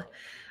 show.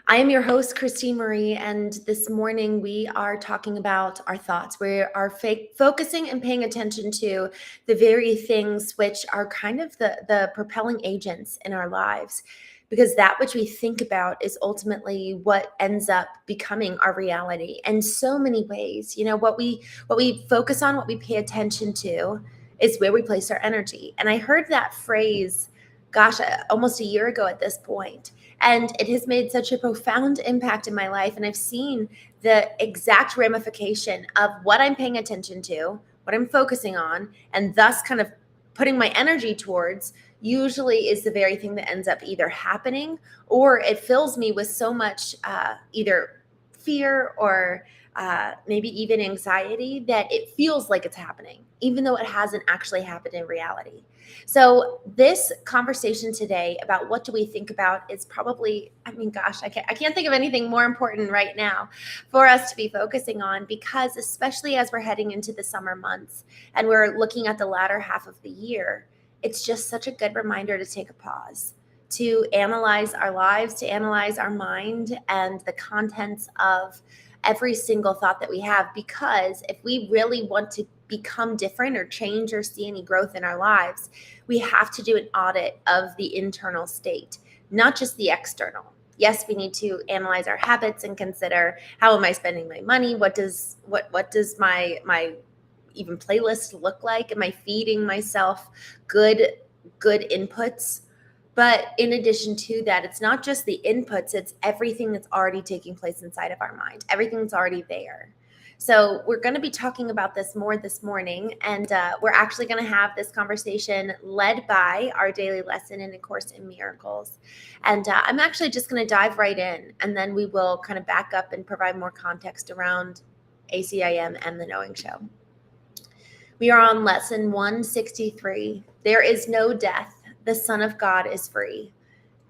I am your host, Christine Marie, and this morning we are talking about our thoughts. We are focusing and paying attention to the very things which are kind of the propelling agents in our lives, because that which we think about is ultimately what ends up becoming our reality in so many ways. What we focus on, what we pay attention to, is where we place our energy. And I heard that phrase, gosh, almost a year ago at this point. And it has made such a profound impact in my life. And I've seen the exact ramification of what I'm paying attention to, what I'm focusing on, and thus kind of putting my energy towards usually is the very thing that ends up either happening, or it fills me with so much either fear or maybe even anxiety that it feels like it's happening, even though it hasn't actually happened in reality. So this conversation today about what do we think about is probably, I can't think of anything more important right now for us to be focusing on, because especially as we're heading into the summer months and we're looking at the latter half of the year, it's just such a good reminder to take a pause, to analyze our lives, to analyze our mind and the contents of every single thought that we have. Because if we really want to become different or change or see any growth in our lives, we have to do an audit of the internal state, not just the external. Yes, we need to analyze our habits and consider, how am I spending my money? What does my even playlist look like? Am I feeding myself good inputs? But in addition to that, it's not just the inputs, it's everything that's already taking place inside of our mind, everything that's already there. So we're going to be talking about this more this morning, and we're actually going to have this conversation led by our daily lesson in A Course in Miracles. And I'm actually just going to dive right in, and then we will kind of back up and provide more context around ACIM and the Knowing Show. We are on lesson 163. There is no death. The Son of God is free.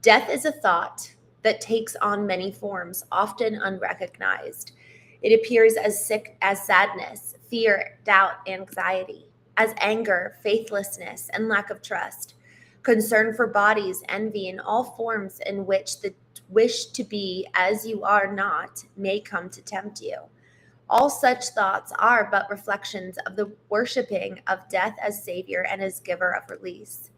Death is a thought that takes on many forms, often unrecognized. It appears as sadness, fear, doubt, anxiety, as anger, faithlessness, and lack of trust, concern for bodies, envy, and all forms in which the wish to be as you are not may come to tempt you. All such thoughts are but reflections of the worshiping of death as Savior and as giver of release.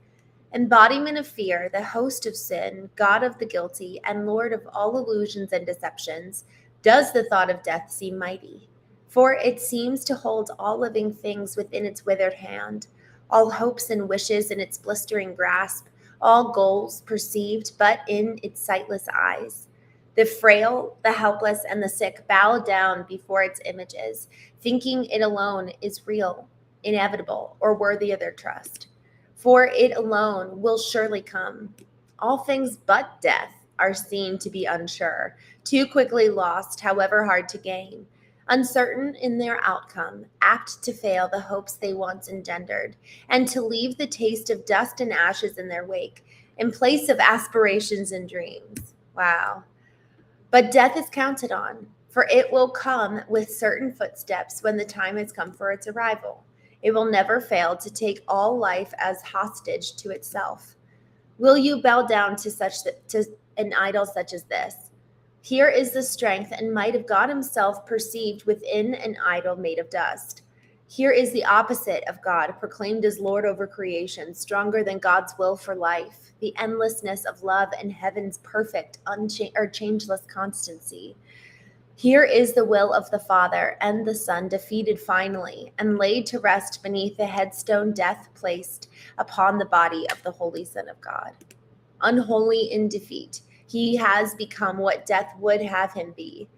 Embodiment of fear, the host of sin, God of the guilty, and Lord of all illusions and deceptions, does the thought of death seem mighty? For it seems to hold all living things within its withered hand, all hopes and wishes in its blistering grasp, all goals perceived but in its sightless eyes. The frail, the helpless, and the sick bow down before its images, thinking it alone is real, inevitable, or worthy of their trust. For it alone will surely come. All things but death are seen to be unsure, too quickly lost, however hard to gain. Uncertain in their outcome, apt to fail the hopes they once engendered, and to leave the taste of dust and ashes in their wake, in place of aspirations and dreams. Wow. But death is counted on, for it will come with certain footsteps when the time has come for its arrival. It will never fail to take all life as hostage to itself. Will you bow down to an idol such as this? Here is the strength and might of God himself perceived within an idol made of dust. Here is the opposite of God, proclaimed as Lord over creation, stronger than God's will for life, the endlessness of love and heaven's perfect, changeless constancy. Here is the will of the Father and the Son, defeated finally and laid to rest beneath the headstone death placed upon the body of the Holy Son of God. Unholy in defeat, he has become what death would have him be.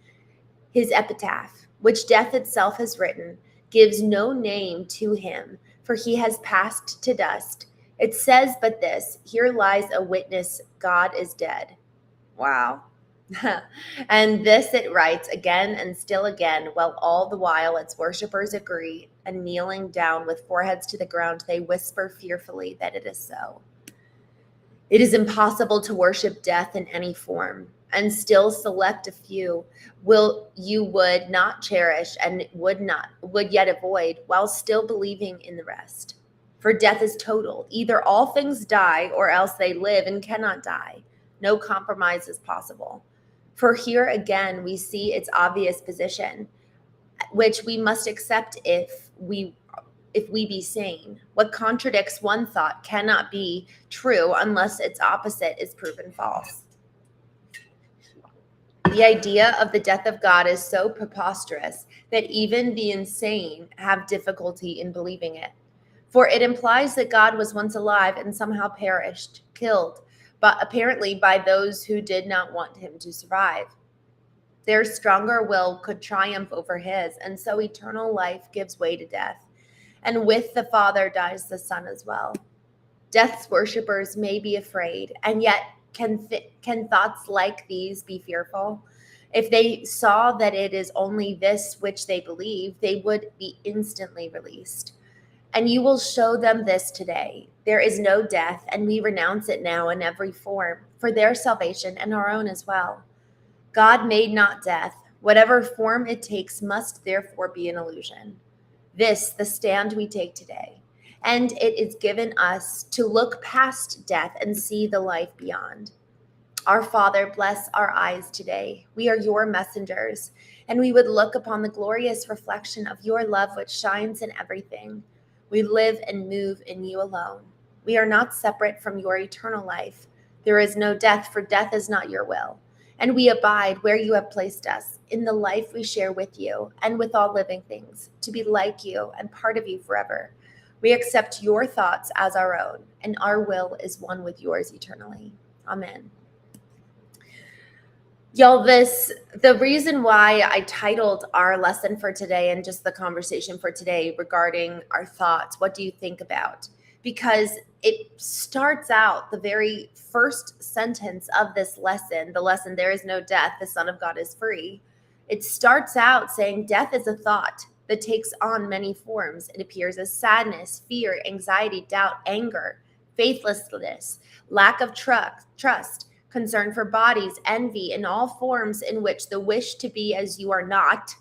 His epitaph, which death itself has written, gives no name to him, for he has passed to dust. It says but this, here lies a witness, God is dead. Wow. And this it writes again and still again, while all the while its worshippers agree, and kneeling down with foreheads to the ground, they whisper fearfully that it is so. It is impossible to worship death in any form, and still select a few would not cherish and would yet avoid, while still believing in the rest. For death is total. Either all things die, or else they live and cannot die. No compromise is possible. For here again, we see its obvious position, which we must accept if we be sane. What contradicts one thought cannot be true unless its opposite is proven false. The idea of the death of God is so preposterous that even the insane have difficulty in believing it. For it implies that God was once alive and somehow perished, killed, but apparently by those who did not want him to survive. Their stronger will could triumph over his, and so eternal life gives way to death. And with the Father dies the Son as well. Death's worshippers may be afraid, and yet can thoughts like these be fearful? If they saw that it is only this which they believe, they would be instantly released. And you will show them this today. There is no death, and we renounce it now in every form, for their salvation and our own as well. God made not death. Whatever form it takes must therefore be an illusion. This, the stand we take today. And it is given us to look past death and see the life beyond. Our Father, bless our eyes today. We are your messengers, and we would look upon the glorious reflection of your love which shines in everything. We live and move in you alone. We are not separate from your eternal life. There is no death, for death is not your will. And we abide where you have placed us, in the life we share with you and with all living things, to be like you and part of you forever. We accept your thoughts as our own, and our will is one with yours eternally. Amen. Y'all, the reason why I titled our lesson for today and just the conversation for today regarding our thoughts, what do you think about? Because it starts out the very first sentence of this lesson, the lesson, there is no death, the Son of God is free. It starts out saying death is a thought that takes on many forms. It appears as sadness, fear, anxiety, doubt, anger, faithlessness, lack of trust, concern for bodies, envy, and all forms in which the wish to be as you are not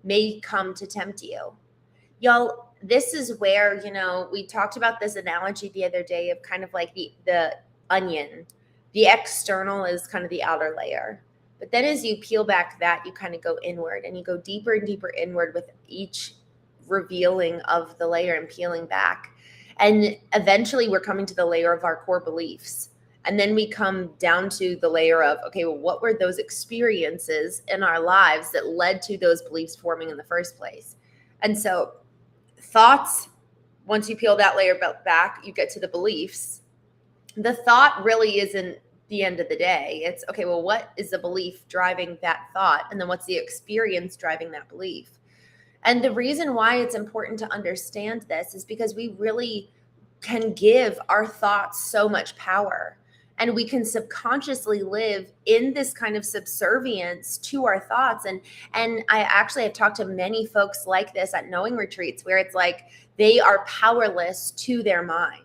may come to tempt you. Y'all, this is where, we talked about this analogy the other day of kind of like the onion. The external is kind of the outer layer. But then as you peel back that, you kind of go inward and you go deeper and deeper inward with each revealing of the layer and peeling back. And eventually we're coming to the layer of our core beliefs. And then we come down to the layer of, okay, well, what were those experiences in our lives that led to those beliefs forming in the first place? And so thoughts, once you peel that layer back, you get to the beliefs. The thought really isn't the end of the day. It's, okay, well, what is the belief driving that thought? And then what's the experience driving that belief? And the reason why it's important to understand this is because we really can give our thoughts so much power. And we can subconsciously live in this kind of subservience to our thoughts. And I actually have talked to many folks like this at knowing retreats where it's like they are powerless to their mind.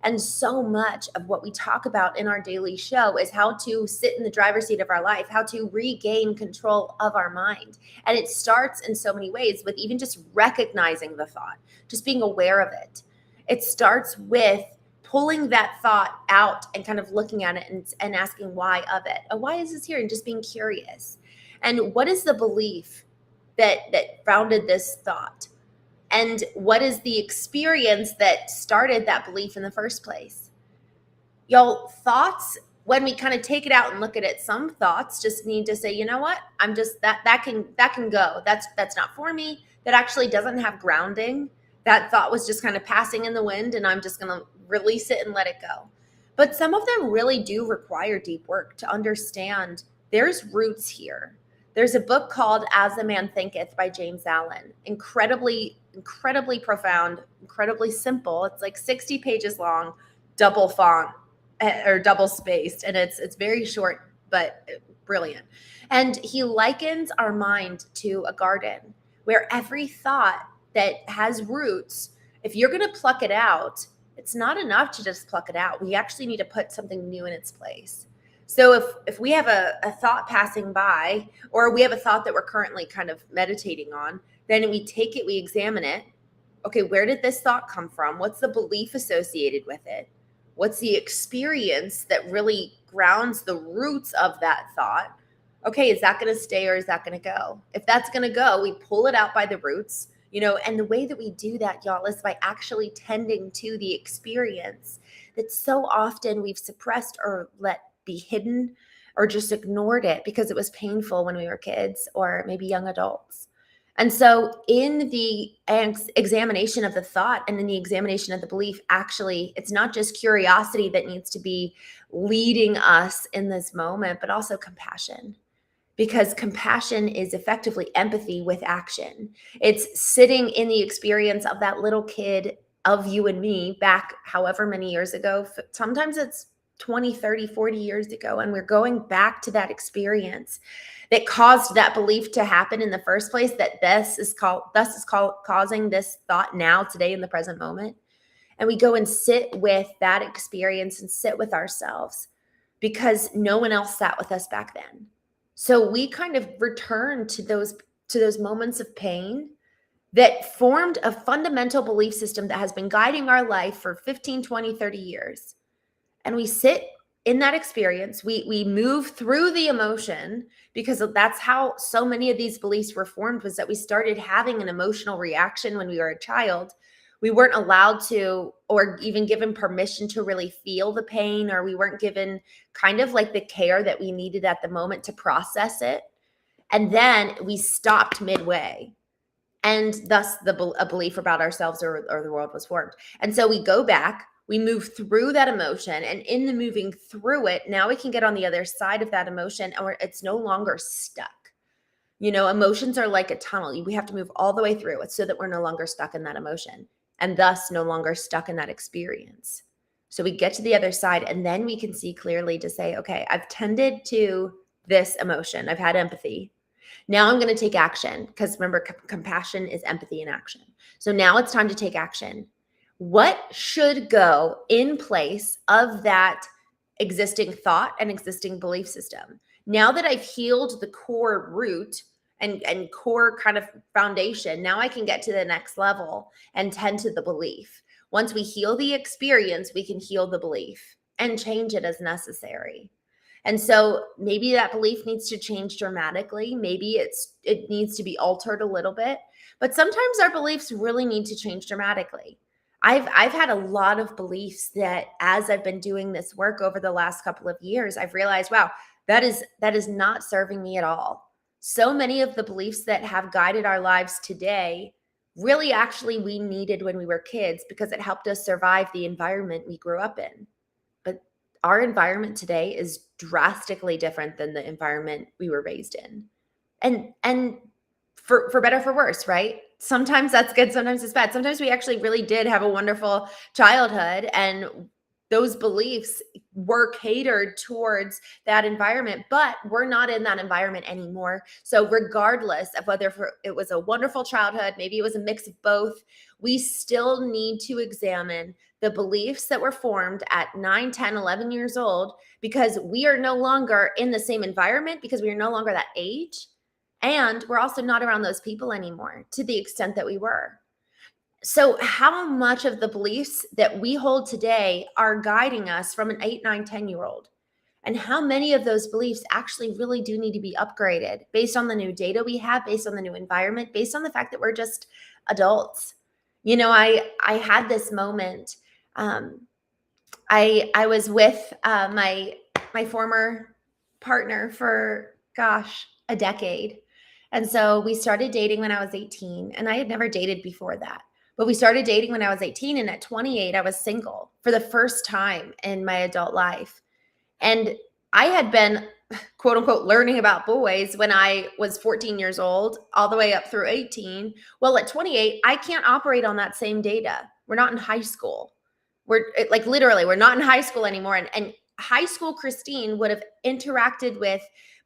And so much of what we talk about in our daily show is how to sit in the driver's seat of our life, how to regain control of our mind. And it starts in so many ways with even just recognizing the thought, just being aware of it. It starts with pulling that thought out and kind of looking at it and asking why of it. Why is this here? And just being curious. And what is the belief that founded this thought? And what is the experience that started that belief in the first place? Y'all, thoughts, when we kind of take it out and look at it, some thoughts just need to say, you know what? I'm just that can go. That's not for me. That actually doesn't have grounding. That thought was just kind of passing in the wind and I'm just going to release it and let it go. But some of them really do require deep work to understand there's roots here. There's a book called As a Man Thinketh by James Allen. Incredibly profound, incredibly simple. It's like 60 pages long, double font or double spaced. And it's very short, but brilliant. And he likens our mind to a garden where every thought that has roots, if you're going to pluck it out, it's not enough to just pluck it out. We actually need to put something new in its place. So if we have a thought passing by, or we have a thought that we're currently kind of meditating on, then we take it, we examine it. Okay, where did this thought come from? What's the belief associated with it? What's the experience that really grounds the roots of that thought. Okay, is that going to stay or is that going to go? If that's going to go, we pull it out by the roots, and the way that we do that, y'all, is by actually tending to the experience that so often we've suppressed or let be hidden or just ignored it because it was painful when we were kids or maybe young adults. And so in the examination of the thought and in the examination of the belief, actually, it's not just curiosity that needs to be leading us in this moment, but also compassion. Because compassion is effectively empathy with action. It's sitting in the experience of that little kid, of you and me, back however many years ago. Sometimes it's 20, 30, 40 years ago. And we're going back to that experience that caused that belief to happen in the first place, that causing this thought now, today, in the present moment. And we go and sit with that experience and sit with ourselves because no one else sat with us back then. So we kind of return to those moments of pain that formed a fundamental belief system that has been guiding our life for 15, 20, 30 years. And we sit in that experience. We move through the emotion because that's how so many of these beliefs were formed, was that we started having an emotional reaction when we were a child. We weren't allowed to, or even given permission to really feel the pain, or we weren't given kind of like the care that we needed at the moment to process it. And then we stopped midway. And thus a belief about ourselves or the world was formed. And so we go back, we move through that emotion, and in the moving through it, now we can get on the other side of that emotion, or it's no longer stuck. Emotions are like a tunnel. We have to move all the way through it so that we're no longer stuck in that emotion, and thus no longer stuck in that experience. So we get to the other side, and then we can see clearly to say, okay, I've tended to this emotion. I've had empathy. Now I'm going to take action, because remember, compassion is empathy in action. So now it's time to take action. What should go in place of that existing thought and existing belief system? Now that I've healed the core root and core kind of foundation, now I can get to the next level and tend to the belief. Once we heal the experience, we can heal the belief and change it as necessary. And so maybe that belief needs to change dramatically. Maybe it needs to be altered a little bit, but sometimes our beliefs really need to change dramatically. I've had a lot of beliefs that, as I've been doing this work over the last couple of years, I've realized, wow, that is not serving me at all. So many of the beliefs that have guided our lives today, really actually we needed when we were kids, because it helped us survive the environment we grew up in. But our environment today is drastically different than the environment we were raised in. And for better, for worse, right? Sometimes that's good, sometimes it's bad. Sometimes we actually really did have a wonderful childhood, and those beliefs were catered towards that environment, but we're not in that environment anymore. So regardless of whether it was a wonderful childhood, maybe it was a mix of both, we still need to examine the beliefs that were formed at 9, 10, 11 years old, because we are no longer in the same environment, because we are no longer that age. And we're also not around those people anymore to the extent that we were. So how much of the beliefs that we hold today are guiding us from an 8, 9, 10-year-old? And how many of those beliefs actually really do need to be upgraded based on the new data we have, based on the new environment, based on the fact that we're just adults? I had this moment. I was with my former partner for, a decade. And so we started dating when I was 18, and I had never dated before that. But we started dating when I was 18, and at 28, I was single for the first time in my adult life. And I had been, quote unquote, learning about boys when I was 14 years old, all the way up through 18. Well, at 28, I can't operate on that same data. We're not in high school. Literally, we're not in high school anymore. And high school Christine would have interacted with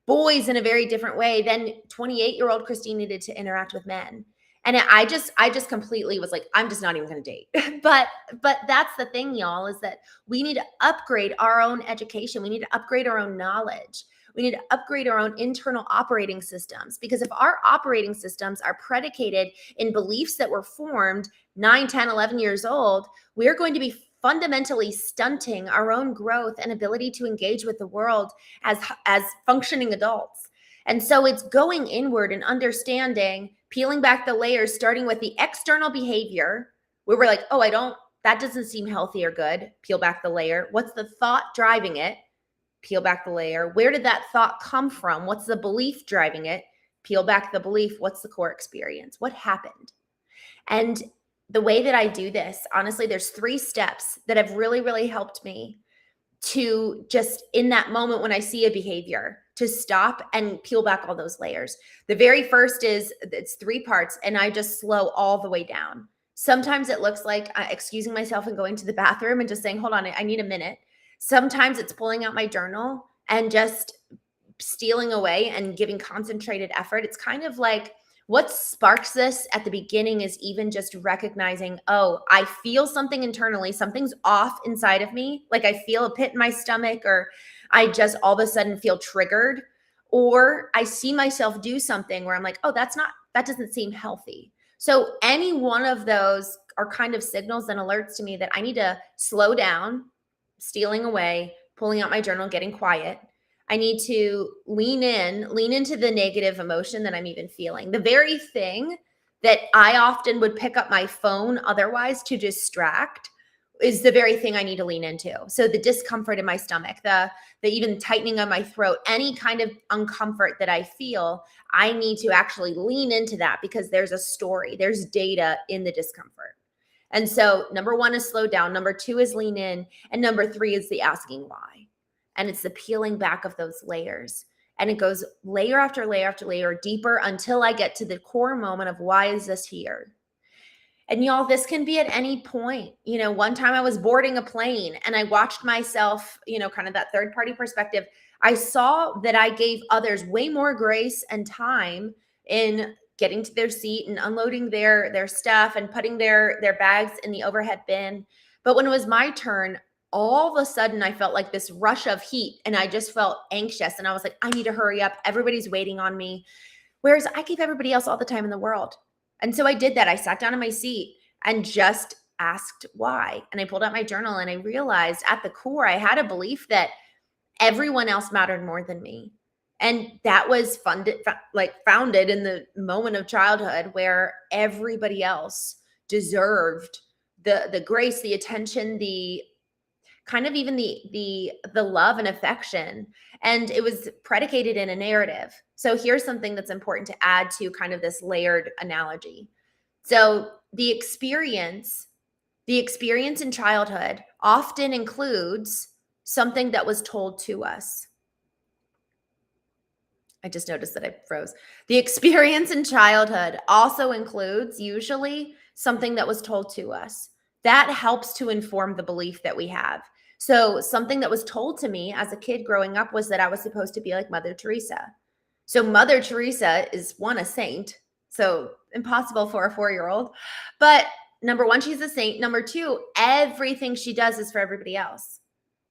boys in a very different way than 28-year-old Christine needed to interact with men. And I just completely was like, I'm just not even going to date. but that's the thing, y'all, is that we need to upgrade our own education. We need to upgrade our own knowledge. We need to upgrade our own internal operating systems, because if our operating systems are predicated in beliefs that were formed 9, 10, 11 years old, we are going to be fundamentally stunting our own growth and ability to engage with the world as functioning adults. And so it's going inward and understanding, peeling back the layers, starting with the external behavior where we're like, oh, that doesn't seem healthy or good. Peel back the layer. What's the thought driving it? Peel back the layer. Where did that thought come from? What's the belief driving it? Peel back the belief. What's the core experience? What happened? And the way that I do this, honestly, there's 3 steps that have really, really helped me to just in that moment when I see a behavior to stop and peel back all those layers. The very first is it's 3 parts and I just slow all the way down. Sometimes it looks like excusing myself and going to the bathroom and just saying, hold on, I need a minute. Sometimes it's pulling out my journal and just stealing away and giving concentrated effort. It's kind of like what sparks this at the beginning is even just recognizing, oh, I feel something internally, something's off inside of me. Like I feel a pit in my stomach, or I just all of a sudden feel triggered, or I see myself do something where I'm like, oh, that doesn't seem healthy. So any one of those are kind of signals and alerts to me that I need to slow down, stealing away, pulling out my journal, getting quiet. I need to lean into the negative emotion that I'm even feeling. The very thing that I often would pick up my phone otherwise to distract is the very thing I need to lean into. So the discomfort in my stomach, the even tightening of my throat, any kind of uncomfort that I feel, I need to actually lean into that because there's a story, there's data in the discomfort. And so number 1 is slow down. Number 2 is lean in. And number 3 is the asking why. And it's the peeling back of those layers. And it goes layer after layer after layer deeper until I get to the core moment of why is this here? And y'all, this can be at any point. One time I was boarding a plane and I watched myself, kind of that third party perspective. I saw that I gave others way more grace and time in getting to their seat and unloading their stuff and putting their bags in the overhead bin. But when it was my turn, all of a sudden I felt like this rush of heat and I just felt anxious and I was like, I need to hurry up. Everybody's waiting on me. Whereas I gave everybody else all the time in the world. And so I did that. I sat down in my seat and just asked why. And I pulled out my journal and I realized at the core, I had a belief that everyone else mattered more than me. And that was founded in the moment of childhood where everybody else deserved the grace, the attention, the kind of even the love and affection. And it was predicated in a narrative. So here's something that's important to add to kind of this layered analogy. So the experience in childhood often includes something that was told to us. I just noticed that I froze. The experience in childhood also includes usually something that was told to us. That helps to inform the belief that we have. So something that was told to me as a kid growing up was that I was supposed to be like Mother Teresa. So Mother Teresa is a saint. So impossible for a 4-year-old. But number 1, she's a saint. Number 2, everything she does is for everybody else.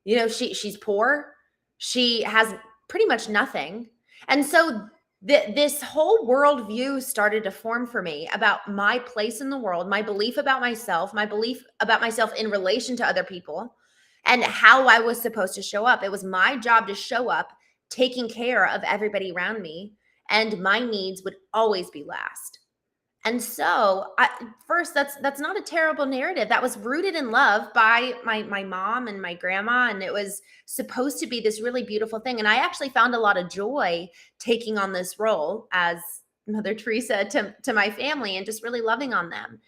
She's poor. She has pretty much nothing. And so this whole worldview started to form for me about my place in the world, my belief about myself in relation to other people, and how I was supposed to show up. It was my job to show up, taking care of everybody around me, and my needs would always be last. And so first, that's not a terrible narrative. That was rooted in love by my mom and my grandma. And it was supposed to be this really beautiful thing. And I actually found a lot of joy taking on this role as Mother Teresa to my family and just really loving on them.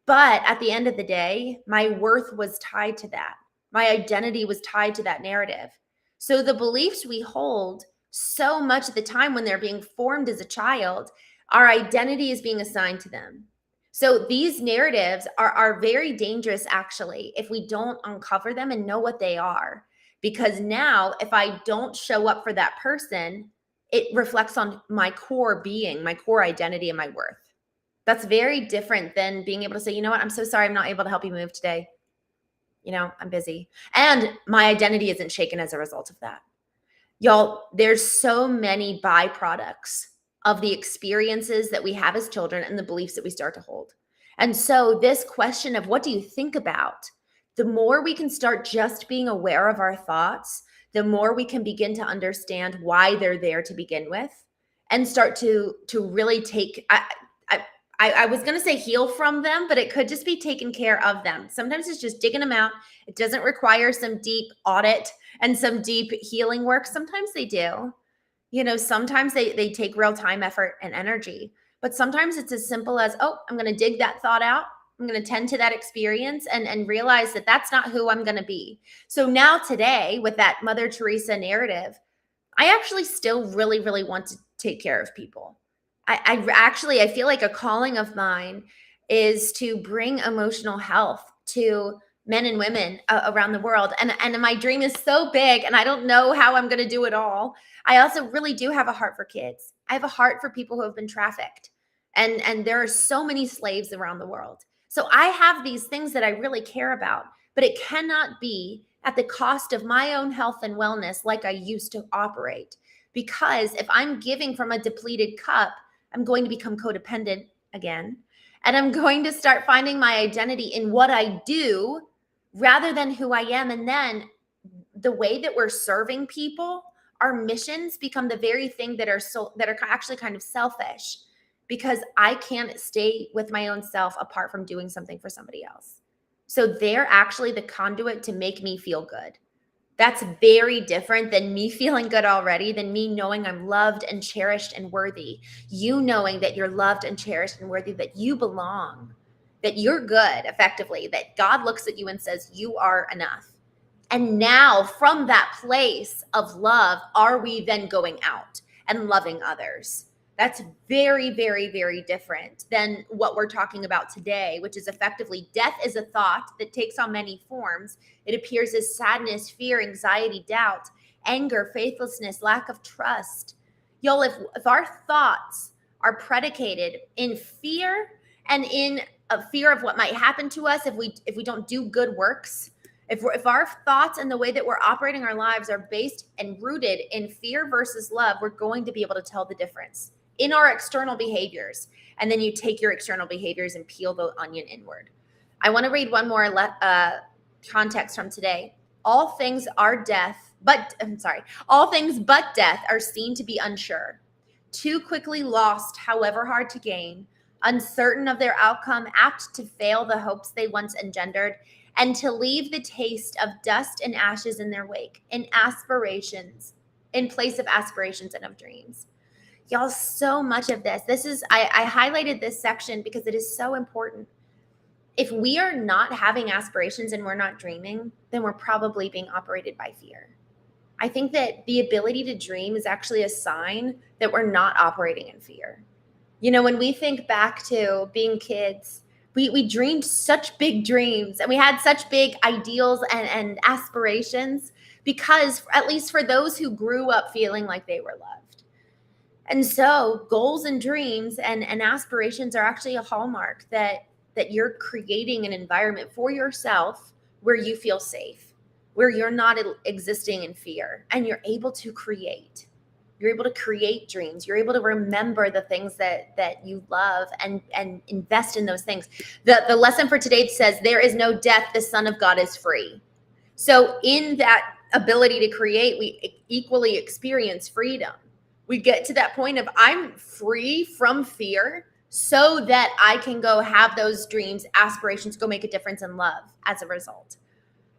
But at the end of the day, my worth was tied to that. My identity was tied to that narrative. So the beliefs we hold so much of the time when they're being formed as a child, our identity is being assigned to them. So these narratives are very dangerous, actually, if we don't uncover them and know what they are. Because now, if I don't show up for that person, it reflects on my core being, my core identity, and my worth. That's very different than being able to say, you know what, I'm so sorry I'm not able to help you move today. I'm busy. And my identity isn't shaken as a result of that. Y'all, there's so many byproducts of the experiences that we have as children and the beliefs that we start to hold. And so this question of what do you think about The more we can start just being aware of our thoughts, the more we can begin to understand why they're there to begin with, and start to really take I I was going to say heal from them, but it could just be taking care of them. Sometimes it's just digging them out. It doesn't require some deep audit and some deep healing work. Sometimes they do. Sometimes they take real time, effort, and energy. But sometimes it's as simple as, oh, I'm going to dig that thought out. I'm going to tend to that experience and realize that that's not who I'm going to be. So now today, with that Mother Teresa narrative, I actually still really, really want to take care of people. I feel like a calling of mine is to bring emotional health to men and women around the world. And my dream is so big, and I don't know how I'm going to do it all. I also really do have a heart for kids. I have a heart for people who have been trafficked, and there are so many slaves around the world. So I have these things that I really care about, but it cannot be at the cost of my own health and wellness like I used to operate. Because if I'm giving from a depleted cup, I'm going to become codependent again. And I'm going to start finding my identity in what I do rather than who I am. And then the way that we're serving people, our missions become the very thing that are actually kind of selfish, because I can't stay with my own self apart from doing something for somebody else. So they're actually the conduit to make me feel good. That's very different than me feeling good already, than me knowing I'm loved and cherished and worthy. You knowing that you're loved and cherished and worthy, that you belong, that you're good, effectively, that God looks at you and says, you are enough. And now from that place of love, are we then going out and loving others? That's very, very, very different than what we're talking about today, which is effectively death is a thought that takes on many forms. It appears as sadness, fear, anxiety, doubt, anger, faithlessness, lack of trust. Y'all, if our thoughts are predicated in fear and in a fear of what might happen to us if we don't do good works, if our thoughts and the way that we're operating our lives are based and rooted in fear versus love, we're going to be able to tell the difference in our external behaviors. And then you take your external behaviors and peel the onion inward. I want to read one more context from today. All things but death are seen to be unsure, too quickly lost, however hard to gain, uncertain of their outcome, apt to fail the hopes they once engendered, and to leave the taste of dust and ashes in their wake, in place of aspirations and of dreams. Y'all, so much of I highlighted this section because it is so important. If we are not having aspirations and we're not dreaming, then we're probably being operated by fear. I think that the ability to dream is actually a sign that we're not operating in fear. When we think back to being kids, we dreamed such big dreams and we had such big ideals and aspirations, because at least for those who grew up feeling like they were loved. And so goals and dreams and aspirations are actually a hallmark that you're creating an environment for yourself where you feel safe, where you're not existing in fear, and you're able to create. You're able to create dreams. You're able to remember the things that you love and invest in those things. The lesson for today says, there is no death, the Son of God is free. So in that ability to create, we equally experience freedom. We get to that point of, I'm free from fear so that I can go have those dreams, aspirations, go make a difference in love as a result.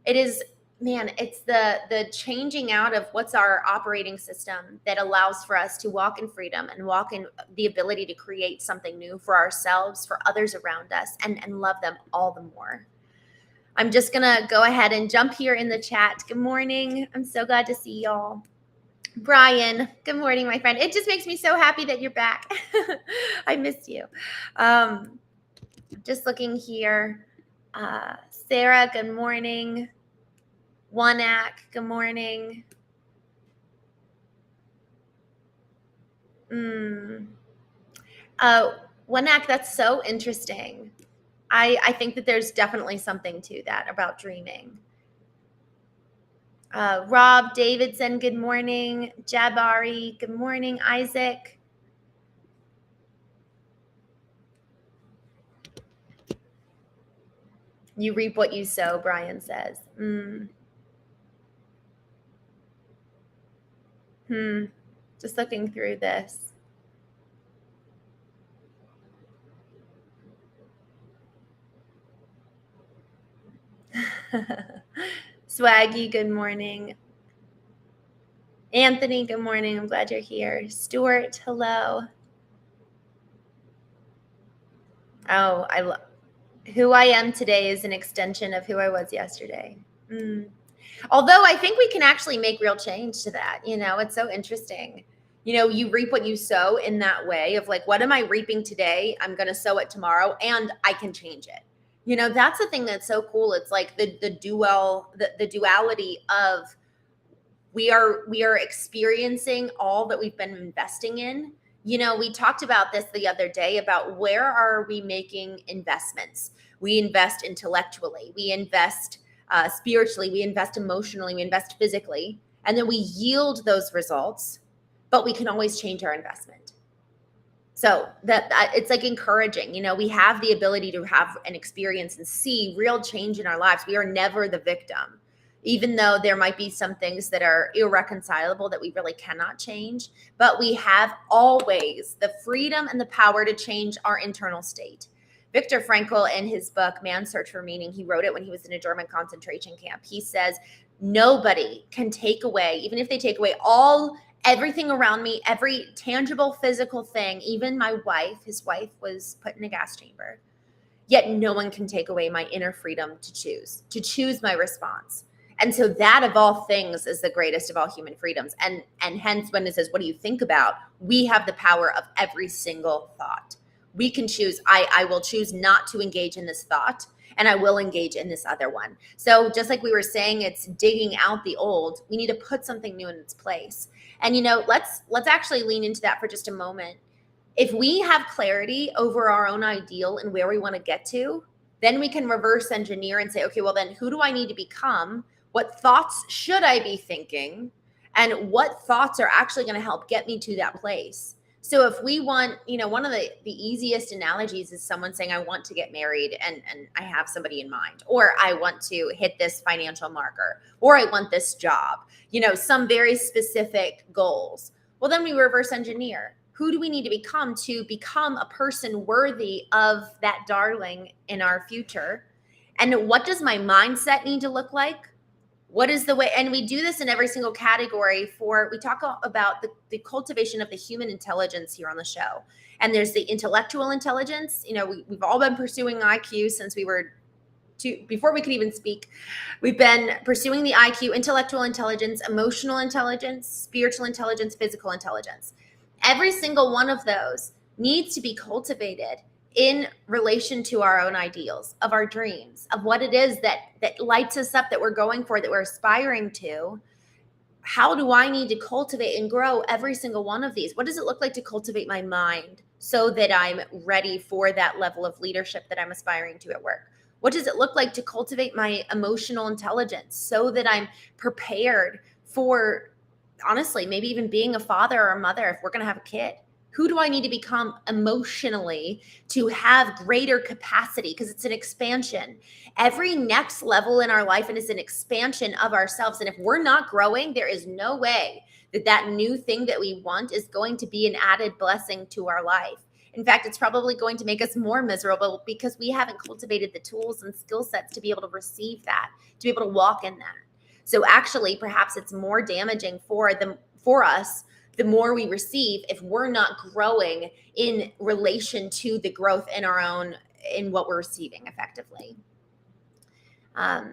It is, man, it's the changing out of what's our operating system that allows for us to walk in freedom and walk in the ability to create something new for ourselves, for others around us, and love them all the more. I'm just going to go ahead and jump here in the chat. Good morning. I'm so glad to see y'all. Brian, good morning, my friend. It just makes me so happy that you're back. I missed you. Just looking here. Sarah, good morning. Wanak, good morning. Wanak, that's so interesting. I think that there's definitely something to that about dreaming. Rob Davidson, good morning. Jabari, good morning. Isaac. You reap what you sow, Brian says. Just looking through this. Swaggy, good morning. Anthony, good morning. I'm glad you're here. Stuart, hello. Oh, who I am today is an extension of who I was yesterday. Although I think we can actually make real change to that. It's so interesting. You reap what you sow in that way of like, what am I reaping today? I'm going to sow it tomorrow and I can change it. That's the thing that's so cool. It's like the duality of we are experiencing all that we've been investing in. We talked about this the other day about where are we making investments. We invest intellectually, we invest spiritually, we invest emotionally, we invest physically, and then we yield those results, but we can always change our investment. So that it's like encouraging. We have the ability to have an experience and see real change in our lives. We are never the victim, even though there might be some things that are irreconcilable that we really cannot change. But we have always the freedom and the power to change our internal state. Viktor Frankl, in his book, Man's Search for Meaning, he wrote it when he was in a German concentration camp. He says, nobody can take away, even if they take away everything around me, every tangible physical thing, even my wife, his wife was put in a gas chamber, yet no one can take away my inner freedom to choose my response. And so that of all things is the greatest of all human freedoms. And hence when it says, what do you think about? We have the power of every single thought. We can choose, I will choose not to engage in this thought, and I will engage in this other one. So just like we were saying, it's digging out the old, we need to put something new in its place. And, let's actually lean into that for just a moment. If we have clarity over our own ideal and where we want to get to, then we can reverse engineer and say, okay, well then who do I need to become? What thoughts should I be thinking? And what thoughts are actually going to help get me to that place? So if we want, one of the easiest analogies is someone saying, I want to get married and I have somebody in mind, or I want to hit this financial marker, or I want this job, some very specific goals. Well, then we reverse engineer. Who do we need to become a person worthy of that darling in our future? And what does my mindset need to look like? What is the way? And we do this in every single category we talk about the cultivation of the human intelligence here on the show. And there's the intellectual intelligence. We've all been pursuing IQ since before we could even speak. We've been pursuing the IQ, intellectual intelligence, emotional intelligence, spiritual intelligence, physical intelligence. Every single one of those needs to be cultivated in relation to our own ideals, of our dreams, of what it is that lights us up, that we're going for, that we're aspiring to. How do I need to cultivate and grow every single one of these? What does it look like to cultivate my mind so that I'm ready for that level of leadership that I'm aspiring to at work? What does it look like to cultivate my emotional intelligence so that I'm prepared for, honestly, maybe even being a father or a mother if we're going to have a kid? Who do I need to become emotionally to have greater capacity? Because it's an expansion. Every next level in our life, and it's an expansion of ourselves. And if we're not growing, there is no way that new thing that we want is going to be an added blessing to our life. In fact, it's probably going to make us more miserable because we haven't cultivated the tools and skill sets to be able to receive that, to be able to walk in that. So actually, perhaps it's more damaging for us the more we receive if we're not growing in relation to the growth in what we're receiving effectively. Hi,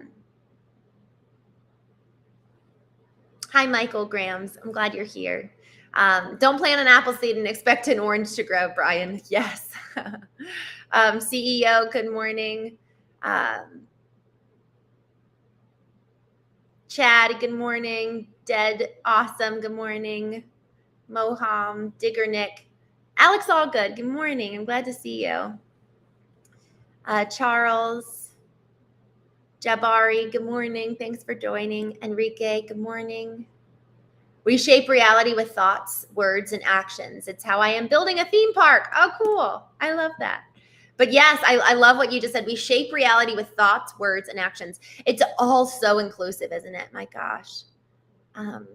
Michael Grams. I'm glad you're here. Don't plant an apple seed and expect an orange to grow, Brian. Yes. CEO, good morning. Chad, good morning. Dead, awesome, good morning. Moham, Digger Nick, Alex Allgood, good morning. I'm glad to see you. Charles, Jabari, good morning. Thanks for joining. Enrique, good morning. We shape reality with thoughts, words, and actions. It's how I am building a theme park. Oh, cool. I love that. But yes, I love what you just said. We shape reality with thoughts, words, and actions. It's all so inclusive, isn't it? My gosh. Um,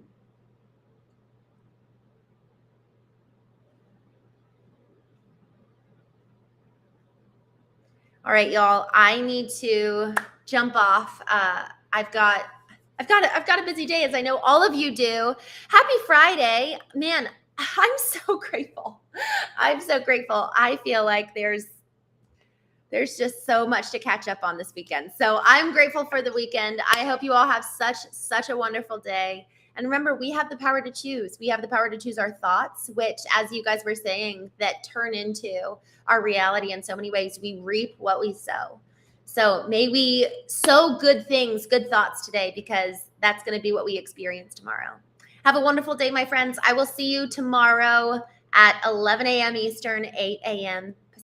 all right, y'all. I need to jump off. I've got a busy day, as I know all of you do. Happy Friday, man! I'm so grateful. I'm so grateful. I feel like there's just so much to catch up on this weekend. So I'm grateful for the weekend. I hope you all have such a wonderful day. And remember, we have the power to choose. We have the power to choose our thoughts, which, as you guys were saying, that turn into our reality in so many ways. We reap what we sow. So may we sow good things, good thoughts today, because that's going to be what we experience tomorrow. Have a wonderful day, my friends. I will see you tomorrow at 11 a.m. Eastern, 8 a.m.